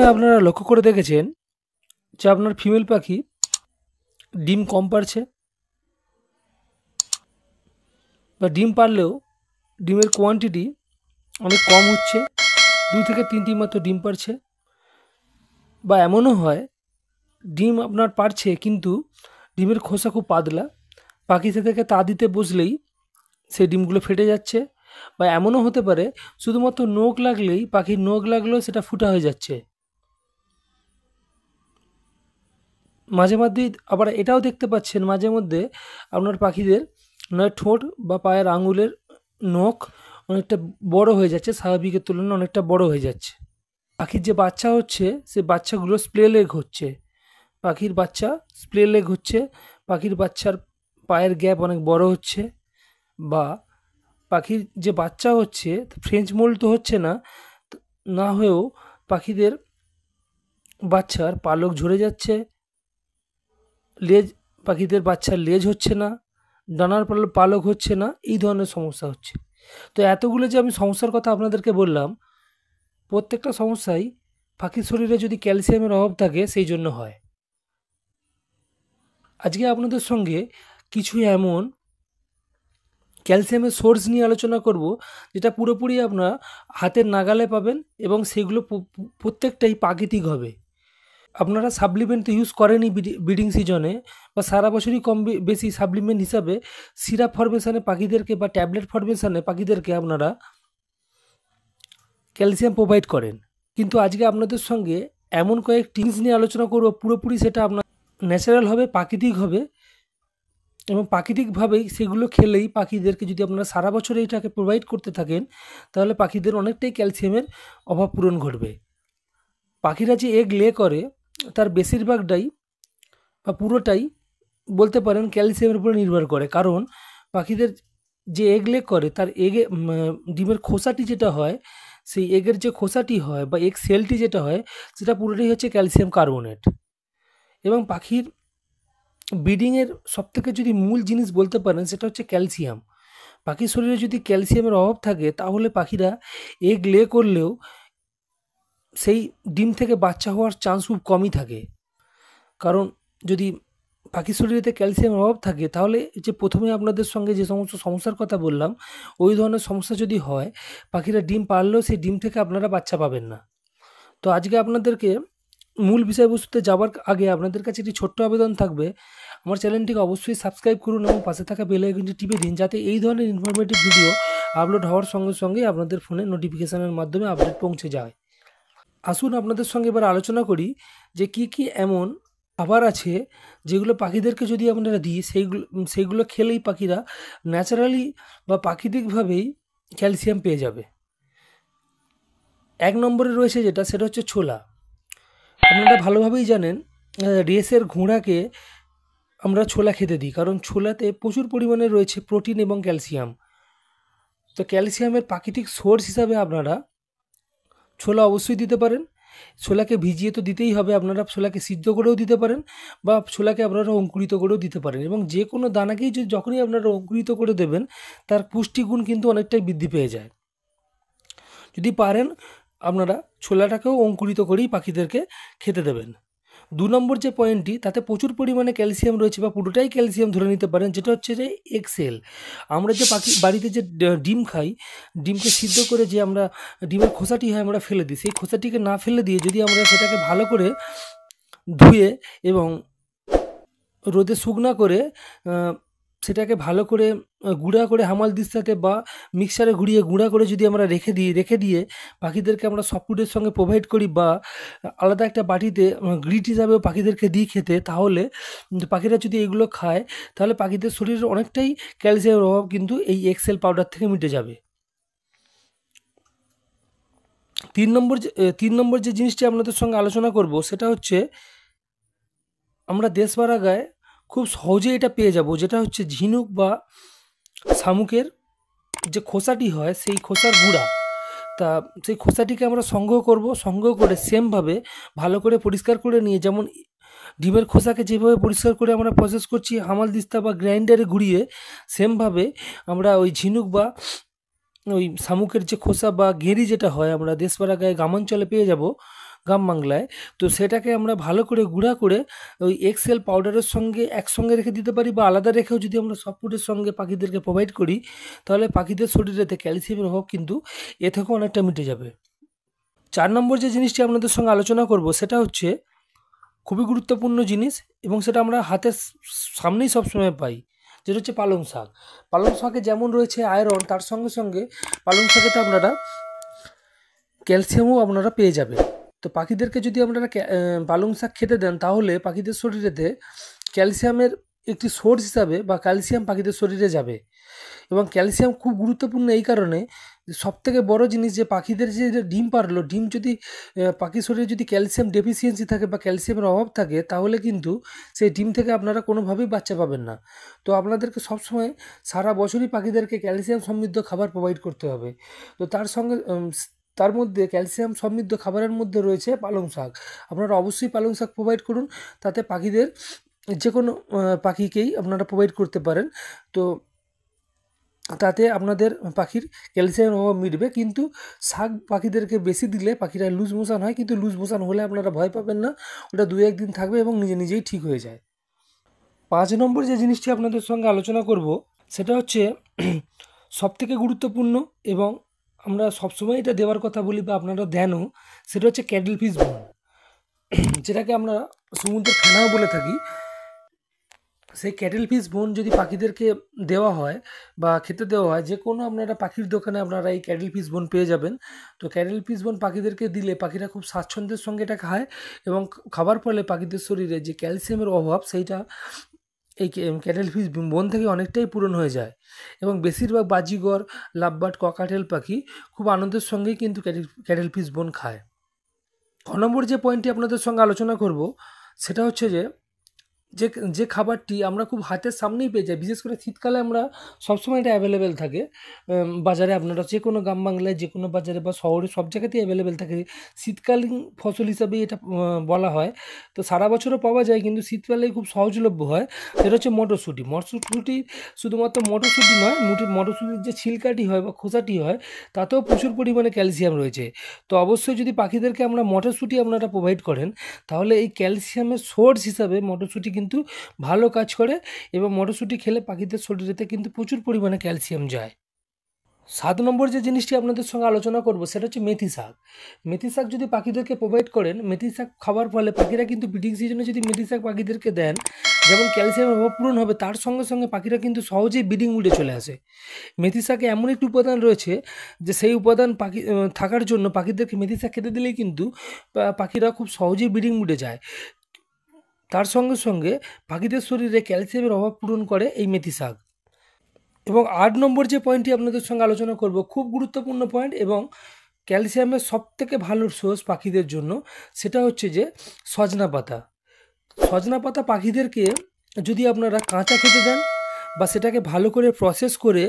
বোধহয় আপনারা লক্ষ্য করে দেখেছেন যে আপনার ফিমেল পাখি ডিম কম পারছে, বা ডিম পারলেও ডিমের কোয়ান্টিটি অনেক কম হচ্ছে, 2 থেকে 3টি মাত্র ডিম পারছে। বা এমনও হয় ডিম আপনার পারছে কিন্তু ডিমের খোসা খুব পাতলা, পাখি থেকে তা দিতে বসলেই সেই ডিমগুলো ফেটে যাচ্ছে। বা এমনও হতে পারে শুধুমাত্র নোক লাগলেই, পাখির নোক লাগলেও সেটা ফুটা হয়ে যাচ্ছে। মাঝে মধ্যেই আবার এটাও দেখতে পাচ্ছেন মাঝে মধ্যে আপনার পাখিদের নয় ঠোঁট বা পায়ের আঙুলের নখ অনেকটা বড় হয়ে যাচ্ছে, স্বাভাবিকের তুলনায় অনেকটা বড় হয়ে যাচ্ছে। পাখির যে বাচ্চা হচ্ছে সে বাচ্চাগুলো স্প্লে লেগ হচ্ছে, পাখির বাচ্চা স্প্লে লেগ হচ্ছে, পাখির বাচ্চার পায়ের গ্যাপ অনেক বড় হচ্ছে। বা পাখির যে বাচ্চা হচ্ছে ফ্রেঞ্চ মোল্ড তো হচ্ছে না, না হয়েও পাখিদের বাচ্চার পালক ঝরে যাচ্ছে, লেজ পাখিদের বাচ্চার লেজ হচ্ছে না, ডানার পালক হচ্ছে না, এই ধরনের সমস্যা হচ্ছে। তো এতগুলো যে আমি সমস্যার কথা আপনাদেরকে বললাম, প্রত্যেকটা সমস্যাই পাখির শরীরে যদি ক্যালসিয়ামের অভাব থাকে সেই জন্য হয়। আজকে আপনাদের সঙ্গে কিছু এমন ক্যালসিয়ামের সোর্স নিয়ে আলোচনা করব যেটা পুরোপুরি আপনার হাতের নাগালে পাবেন, এবং সেগুলো প্রত্যেকটাই প্রাকৃতিক হবে। আপনারা সাপ্লিমেন্ট তো ইউজ করেনই ব্রিডিং সিজনে, বা সারা বছরই কম বেশি সাপ্লিমেন্ট হিসাবে সিরাপ ফরমেশনে পাখিদেরকে বা ট্যাবলেট ফরমেশনে পাখিদেরকে আপনারা ক্যালসিয়াম প্রোভাইড করেন। কিন্তু আজকে আপনাদের সঙ্গে এমন কয়েকটি জিনিস নিয়ে আলোচনা করব পুরোপুরি সেটা আপনার ন্যাচারাল হবে, প্রাকৃতিক হবে, এবং প্রাকৃতিকভাবেই সেগুলো খেলেই পাখিদেরকে যদি আপনারা সারা বছর এইটাকে প্রোভাইড করতে থাকেন তাহলে পাখিদের অনেকটাই ক্যালসিয়ামের অভাব পূরণ ঘটবে। পাখিরা যে এগ লে করে তার বেশিরভাগটাই বা পুরোটাই বলতে পারেন ক্যালসিয়ামের উপরে নির্ভর করে। কারণ পাখিদের যে এগ লে করে তার ডিমের খোসাটি যেটা হয়, সেই এগের যে খোসাটি হয় বা এগ সেলটি যেটা হয় সেটা পুরোটাই হচ্ছে ক্যালসিয়াম কার্বনেট। এবং পাখির ব্রিডিংয়ের সবথেকে যদি মূল জিনিস বলতে পারেন সেটা হচ্ছে ক্যালসিয়াম। পাখির শরীরে যদি ক্যালসিয়ামের অভাব থাকে তাহলে পাখিরা এগ লে করলেও সেই ডিম থেকে বাচ্চা হওয়ার চান্স খুব কমই থাকে। কারণ যদি পাখির শরীরে ক্যালসিয়ামের অভাব থাকে তাহলে যে প্রথমে আপনাদের সঙ্গে যে সমস্ত সমস্যার কথা বললাম ওই ধরনের সমস্যা যদি হয়, পাখিরা ডিম পারলেও সেই ডিম থেকে আপনারা বাচ্চা পাবেন না। তো আজকে আপনাদেরকে মূল বিষয়বস্তুতে যাওয়ার আগে আপনাদের কাছে একটি ছোট্ট আবেদন থাকবে, আমার চ্যানেলটিকে অবশ্যই সাবস্ক্রাইব করুন এবং পাশে থাকা বেল আইকনটি টিপে দিন, যাতে এই ধরনের ইনফরমেটিভ ভিডিও আপলোড হওয়ার সঙ্গে সঙ্গে আপনাদের ফোনে নোটিফিকেশানের মাধ্যমে আপডেট পৌঁছে যায়। আসুন আপনাদের সঙ্গে এবার আলোচনা করি যে কি কি এমন খাবার আছে যেগুলো পাখিদেরকে যদি আপনারা দিই সেইগুলো খেলেই পাখিরা ন্যাচারালি বা প্রাকৃতিকভাবেই ক্যালসিয়াম পেয়ে যাবে। 1 নম্বরে রয়েছে সেটা হচ্ছে ছোলা। আপনারা ভালোভাবেই জানেন রেসের ঘোড়াকে আমরা ছোলা খেতে দিই, কারণ ছোলাতে প্রচুর পরিমাণে রয়েছে প্রোটিন এবং ক্যালসিয়াম। তো ক্যালসিয়ামের প্রাকৃতিক সোর্স হিসাবে আপনারা ছোলা অবশ্যই দিতে পারেন। ছোলাকে ভিজিয়ে তো দিতেই হবে, আপনারা ছোলাকে সিদ্ধ করেও দিতে পারেন বা ছোলাকে আপনারা অঙ্কুরিত করেও দিতে পারেন। এবং যে কোনো দানাকেই যখনই আপনারা অঙ্কুরিত করে দেবেন তার পুষ্টিগুণ কিন্তু অনেকটাই বৃদ্ধি পেয়ে যায়। যদি পারেন আপনারা ছোলাটাকেও অঙ্কুরিত করেই পাখিদেরকে খেতে দেবেন। 2 নম্বর যে পয়েন্টটি, তাতে প্রচুর পরিমাণে ক্যালসিয়াম রয়েছে বা পুরোটাই ক্যালসিয়াম ধরে নিতে পারেন, যেটা হচ্ছে যে এক্সেল। আমরা যে বাড়িতে যে ডিম খাই, ডিমকে সিদ্ধ করে যে আমরা ডিমের খোসাটি হয় আমরা ফেলে দিই, সেই খোসাটিকে না ফেলে দিয়ে যদি আমরা সেটাকে ভালো করে ধুয়ে এবং রোদে শুকনা করে সেটাকে ভালো করে গুঁড়া করে হামালদিস্তাতে বা মিক্সারে ঘুরিয়ে গুঁড়া করে যদি আমরা রেখে দিয়ে পাখিদেরকে আমরা সফট ফুডের সঙ্গে প্রোভাইড করি বা আলাদা একটা বাটিতে গ্রিট হিসাবেও পাখিদেরকে দিই খেতে, তাহলে পাখিরা যদি এগুলো খায় তাহলে পাখিদের শরীরে অনেকটাই ক্যালসিয়ামের অভাব কিন্তু এই এক্সেল পাউডার থেকে মিটে যাবে। 3 নম্বর যে জিনিসটি আপনাদের সঙ্গে আলোচনা করব সেটা হচ্ছে আমরা দেশবাড়াগায় খুব সহজে এটা পেয়ে যাব, যেটা হচ্ছে ঝিনুক বা শামুকের যে খোসাটি হয় সেই খোসার গুঁড়া। তা সেই খোসাটিকে আমরা সংগ্রহ করে সেমভাবে ভালো করে পরিষ্কার করে নিয়ে, যেমন ডিমের খোসাকে যেভাবে পরিষ্কার করে আমরা প্রসেস করছি হামালদিস্তা বা গ্রাইন্ডারে ঘুরিয়ে, সেমভাবে আমরা ওই ঝিনুক বা ওই শামুকের যে খোসা বা গেঁড়ি যেটা হয় আমরা দেশপাড়া গায়ে গ্রামাঞ্চলে পেয়ে যাব। গ্রাম বাংলায়। তো সেটাকে আমরা ভালো করে গুঁড়া করে ওই এক্সেল পাউডারের সঙ্গে একসঙ্গে রেখে দিতে পারি, বা আলাদা রেখেও যদি আমরা সফট ফুডের সঙ্গে পাখিদেরকে প্রোভাইড করি, তাহলে পাখিদের শরীরেতে ক্যালসিয়ামের অভাব কিন্তু এ থেকেও অনেকটা মিটে যাবে। 4 নম্বর যে জিনিসটি আপনাদের সঙ্গে আলোচনা করব সেটা হচ্ছে খুবই গুরুত্বপূর্ণ জিনিস, এবং সেটা আমরা হাতের সামনেই সবসময় পাই, যেটা হচ্ছে পালং শাক। পালং শাকে যেমন রয়েছে আয়রন, তার সঙ্গে সঙ্গে পালং শাকেতে আপনারা ক্যালসিয়ামও আপনারা পেয়ে যাবেন। তো পাখিদেরকে যদি আপনারা পালং শাক খেতে দেন, তাহলে পাখিদের শরীরেতে ক্যালসিয়ামের একটি সোর্স হিসাবে বা ক্যালসিয়াম পাখিদের শরীরে যাবে। এবং ক্যালসিয়াম খুব গুরুত্বপূর্ণ এই কারণে, সবথেকে বড় জিনিস যে পাখিদের যে ডিম পারলো, ডিম যদি পাখির শরীরে যদি ক্যালসিয়াম ডেফিসিয়েন্সি থাকে বা ক্যালসিয়ামের অভাব থাকে, তাহলে কিন্তু সেই ডিম থেকে আপনারা কোনোভাবেই বাচ্চা পাবেন না। তো আপনাদেরকে সবসময় সারা বছরই পাখিদেরকে ক্যালসিয়াম সমৃদ্ধ খাবার প্রোভাইড করতে হবে। তো তার সঙ্গে তার মধ্যে ক্যালসিয়াম সমৃদ্ধ খাবারের মধ্যে রয়েছে পালং শাক। আপনারা অবশ্যই পালং শাক প্রোভাইড করুন, তাতে পাখিদের যে কোনো পাখিকেই আপনারা প্রোভাইড করতে পারেন। তো তাতে আপনাদের পাখির ক্যালসিয়ামের অভাব মিটবে। কিন্তু শাক পাখিদেরকে বেশি দিলে পাখিরা লুজ মোশন হয়, কিন্তু লুজ মোশন হলে আপনারা ভয় পাবেন না, ওটা 2-1 দিন থাকবে এবং নিজে নিজেই ঠিক হয়ে যায়। 5 নম্বর যে জিনিসটি আপনাদের সঙ্গে আলোচনা করব সেটা হচ্ছে সবথেকে গুরুত্বপূর্ণ, এবং আমরা সবসময় এটা দেওয়ার কথা বলি বা আপনারা দেনও, সেটা হচ্ছে ক্যাটেল ফিশ বোন, যেটাকে আমরা সমুদ্রের ফেনাও বলে থাকি। সেই ক্যাটেল ফিশ বোন যদি পাখিদেরকে দেওয়া হয় বা খেতে দেওয়া হয়, যে কোনো আপনারা পাখির দোকানে আপনারা এই ক্যাটেল ফিশ বোন পেয়ে যাবেন। তো ক্যাটেল ফিশ বোন পাখিদেরকে দিলে পাখিরা খুব স্বাচ্ছন্দ্যের সঙ্গে এটা খায়, এবং খাবার ফলে পাখিদের শরীরে যে ক্যালসিয়ামের অভাব সেইটা এই ক্যাটেল ফিশ বোন থেকে অনেকটাই পূরণ হয়ে যায়। এবং বেশিরভাগ বাজিগর, লাভবার্ড, ককাটেল পাখি খুব আনন্দের সঙ্গেই কিন্তু ক্যাটেল ফিশ বোন খায়। 6 নম্বর যে পয়েন্টটি আপনাদের সঙ্গে আলোচনা করব সেটা হচ্ছে যে যে যে খাবারটি আমরা খুব হাতের সামনেই পেয়ে যাই, বিশেষ করে শীতকালে আমরা সবসময় এটা অ্যাভেলেবেল থাকে বাজারে। আপনারা যে কোনো গ্রাম বাংলায় যে কোনো বাজারে বা শহরে সব জায়গাতেই অ্যাভেলেবেল থাকে। শীতকালীন ফসল হিসাবেই এটা বলা হয়। তো সারা বছরও পাওয়া যায়, কিন্তু শীতকালেই খুব সহজলভ্য হয়। সেটা হচ্ছে মটরশুঁটি। মটরশুঁটি শুধুমাত্র মটরশুঁটি নয়, মটরশুঁটির যে ছিলকাটি হয় বা খোসাটি হয়, তাতেও প্রচুর পরিমাণে ক্যালসিয়াম রয়েছে। তো অবশ্যই যদি পাখিদেরকে আমরা মটরশুঁটি আপনারা প্রোভাইড করেন, তাহলে এই ক্যালসিয়ামের সোর্স হিসাবে মটরশুঁটি কিন্তু ভালো কাজ করে, এবং মটরশুঁটি খেলে পাখিদের শরীরেতে কিন্তু প্রচুর পরিমাণে ক্যালসিয়াম যায়। 7 নম্বর যে জিনিসটি আপনাদের সঙ্গে আলোচনা করব সেটা হচ্ছে মেথি শাক। মেথি শাক যদি পাখিদেরকে প্রোভাইড করেন, মেথি শাক খাওয়ার ফলে পাখিরা কিন্তু ব্রিডিং সিজনে যদি মেথি শাক পাখিদেরকে দেন, যেমন ক্যালসিয়ামের অভাব পূরণ হবে, তার সঙ্গে সঙ্গে পাখিরা কিন্তু সহজেই ব্রিডিং মুডে চলে আসে। মেথি শাকে এমন একটি উপাদান রয়েছে যে সেই উপাদান পাখি থাকার জন্য পাখিদেরকে মেথি শাক খেতে দিলেই কিন্তু পাখিরা খুব সহজেই ব্রিডিং মুডে যায়। তার সঙ্গে সঙ্গে পাখিদের শরীরে ক্যালসিয়ামের অভাব পূরণ করে এই মেথি শাক। এবং 8 নম্বর যে পয়েন্টটি আপনাদের সঙ্গে আলোচনা করব, খুব গুরুত্বপূর্ণ পয়েন্ট এবং ক্যালসিয়ামের সবথেকে ভালো সোর্স পাখিদের জন্য, সেটা হচ্ছে যে সজনা পাতা। সজনা পাতা পাখিদেরকে যদি আপনারা কাঁচা খেতে দেন, বা সেটাকে ভালো করে প্রসেস করে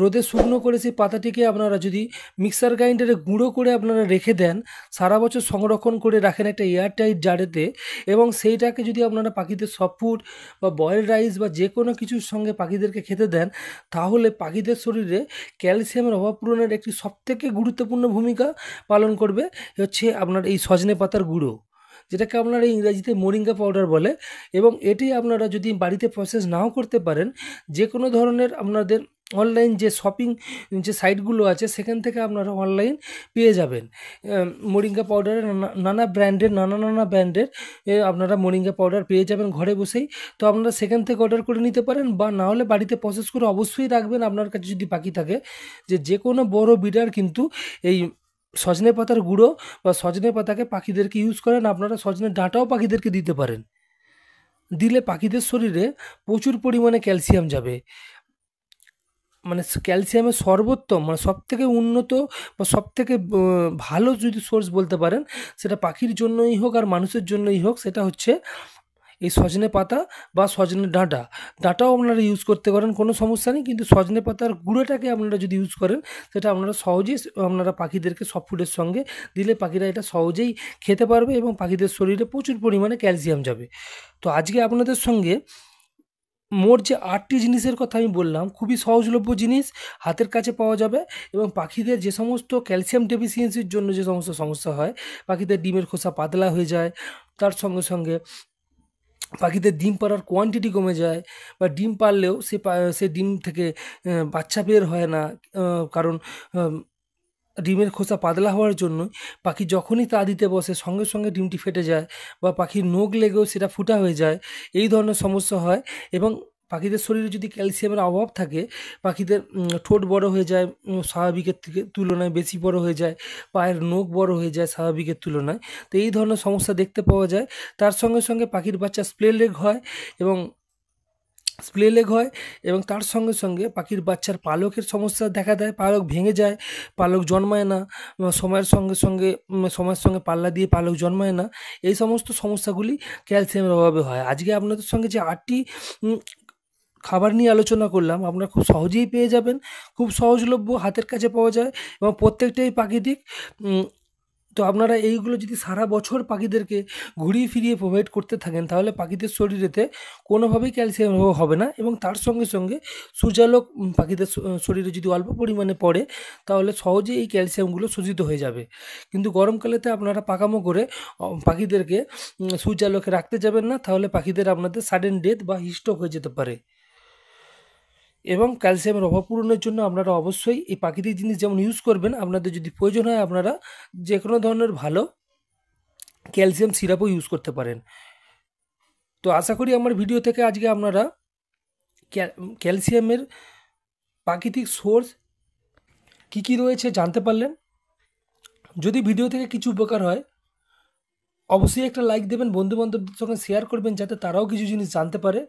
রোদে শুকনো করে সেই পাতাটিকে আপনারা যদি মিক্সার গ্রাইন্ডারে গুঁড়ো করে আপনারা রেখে দেন, সারা বছর সংরক্ষণ করে রাখেন একটা এয়ারটাইট জারেতে, এবং সেইটাকে যদি আপনারা পাখিদের সফট ফুড বা বয়েলড রাইস বা যে কোনো কিছুর সঙ্গে পাখিদেরকে খেতে দেন, তাহলে পাখিদের শরীরে ক্যালসিয়ামের অভাব পূরণের একটি সবথেকে গুরুত্বপূর্ণ ভূমিকা পালন করবে হচ্ছে আপনার এই সজনে পাতার গুঁড়ো, যেটাকে আপনারা ইংরেজিতে মোরিঙ্গা পাউডার বলে। এবং এটি আপনারা যদি বাড়িতে প্রসেস নাও করতে পারেন, যে কোনো ধরনের আপনাদের অনলাইন যে শপিং যে সাইটগুলো আছে, সেখান থেকে আপনারা অনলাইন পেয়ে যাবেন মোরিঙ্গা পাউডারের নানা ব্র্যান্ডের আপনারা মোরিঙ্গা পাউডার পেয়ে যাবেন ঘরে বসেই। তো আপনারা সেখান থেকে অর্ডার করে নিতে পারেন, বা না হলে বাড়িতে প্রসেস করে অবশ্যই রাখবেন আপনার কাছে যদি পাখি থাকে। যে কোনো বড় ব্রিডার কিন্তু এই সজনে পাতার গুঁড়ো বা সজনে পাতাকে পাখিদেরকে ইউজ করেন। আপনারা সজনের ডাঁটাও পাখিদেরকে দিতে পারেন, দিলে পাখিদের শরীরে প্রচুর পরিমাণে ক্যালসিয়াম যাবে। মানে ক্যালসিয়ামের সর্বোত্তম, মানে সবথেকে উন্নত বা সবথেকে ভালো যদি সোর্স বলতে পারেন, সেটা পাখির জন্যই হোক আর মানুষের জন্যই হোক, সেটা হচ্ছে এই সজনে পাতা বা সজনে ডাঁটাও আপনারা ইউজ করতে পারেন, কোনো সমস্যা নেই। কিন্তু সজনে পাতার গুঁড়োটাকে আপনারা যদি ইউজ করেন, সেটা আপনারা সহজেই আপনারা পাখিদেরকে সফট ফুডের সঙ্গে দিলে পাখিরা এটা সহজেই খেতে পারবে, এবং পাখিদের শরীরে প্রচুর পরিমাণে ক্যালসিয়াম যাবে। তো আজকে আপনাদের সঙ্গে মোট যে ৮টি জিনিসের কথা আমি বললাম খুবই সহজলভ্য জিনিস, হাতের কাছে পাওয়া যাবে এবং পাখিদের যে সমস্ত ক্যালসিয়াম ডেফিসিয়েন্সির জন্য যে সমস্ত সমস্যা হয়, পাখিদের ডিমের খোসা পাতলা হয়ে যায়, তার সঙ্গে সঙ্গে পাখিদের ডিম পাড়ার কোয়ান্টিটি কমে যায়, বা ডিম পাড়লেও সে ডিম থেকে বাচ্চা বের হয় না, কারণ আম ডিমের খোসা পাতলা হওয়ার জন্যই পাখি যখনই তা দিতে বসে সঙ্গে সঙ্গে ডিমটি ফেটে যায়, বা পাখির নখ লেগেও সেটা ফুটা হয়ে যায়। এই ধরনের সমস্যা হয়। এবং পাখিদের শরীরে যদি ক্যালসিয়ামের অভাব থাকে, পাখিদের ঠোঁট বড় হয়ে যায়, স্বাভাবিকের থেকে তুলনায় বেশি বড় হয়ে যায়, পায়ের নখ বড় হয়ে যায় স্বাভাবিকের তুলনায়। তো এই ধরনের সমস্যা দেখতে পাওয়া যায়। তার সঙ্গে সঙ্গে পাখির বাচ্চা স্প্লে লেগ হয়, এবং তার সঙ্গে সঙ্গে পাখির বাচ্চার পালকের সমস্যা দেখা দেয়, পালক ভেঙে যায়, পালক জন্মায় না, সময়ের সঙ্গে পাল্লা দিয়ে পালক জন্মায় না। এই সমস্ত সমস্যাগুলি ক্যালসিয়ামের অভাবে হয়। আজকে আপনাদের সঙ্গে যে ৮টি উম খাবার নিয়ে আলোচনা করলাম, আপনারা খুব সহজেই পেয়ে যাবেন, খুব সহজলভ্য, হাতের কাছে পাওয়া যায় এবং প্রত্যেকটাই প্রাকৃতিক। উম তো আপনারা এইগুলো যদি সারা বছর পাখিদেরকে ঘুরিয়ে ফিরিয়ে প্রোভাইড করতে থাকেন, তাহলে পাখিদের শরীরেতে কোনোভাবেই ক্যালসিয়াম অভাব হবে না। এবং তার সঙ্গে সঙ্গে সূর্যালোক পাখিদের শরীরে যদি অল্প পরিমাণে পড়ে, তাহলে সহজেই এই ক্যালসিয়ামগুলো শোষিত হয়ে যাবে। কিন্তু গরমকালেতে আপনারা পাকামো করে পাখিদেরকে সূর্যালোকে রাখতে যাবেন না, তাহলে পাখিদের আপনাদের সাডেন ডেথ বা হিস্ট্রোক হয়ে যেতে পারে। এবং ক্যালসিয়ামের অভাব পূরণের জন্য আপনারা অবশ্যই এই প্রাকৃতিক জিনিস যেমন ইউজ করবেন, আপনাদের যদি প্রয়োজন হয় আপনারা যে কোনো ধরনের ভালো ক্যালসিয়াম সিরাপও ইউজ করতে পারেন। তো আশা করি আমার ভিডিও থেকে আজকে আপনারা ক্যালসিয়ামের প্রাকৃতিক সোর্স কী কী রয়েছে জানতে পারলেন। যদি ভিডিও থেকে কিছু উপকার হয়, অবশ্যই একটা লাইক দেবেন, বন্ধুবান্ধবদের সঙ্গে শেয়ার করবেন যাতে তারাও কিছু জিনিস জানতে পারে।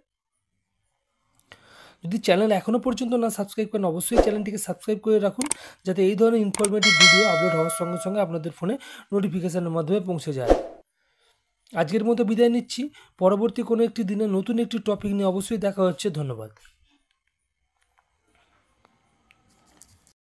যদি চ্যানেল এখনও পর্যন্ত না সাবস্ক্রাইব করেন, অবশ্যই চ্যানেলটিকে সাবস্ক্রাইব করে রাখুন, যাতে এই ধরনের ইনফরমেটিভ ভিডিও আপলোড হওয়ার সঙ্গে সঙ্গে আপনাদের ফোনে নোটিফিকেশানের মাধ্যমে পৌঁছে যায়। আজকের মতো বিদায় নিচ্ছি। পরবর্তী কোনো একটি দিনে নতুন একটি টপিক নিয়ে অবশ্যই দেখা হচ্ছে। ধন্যবাদ।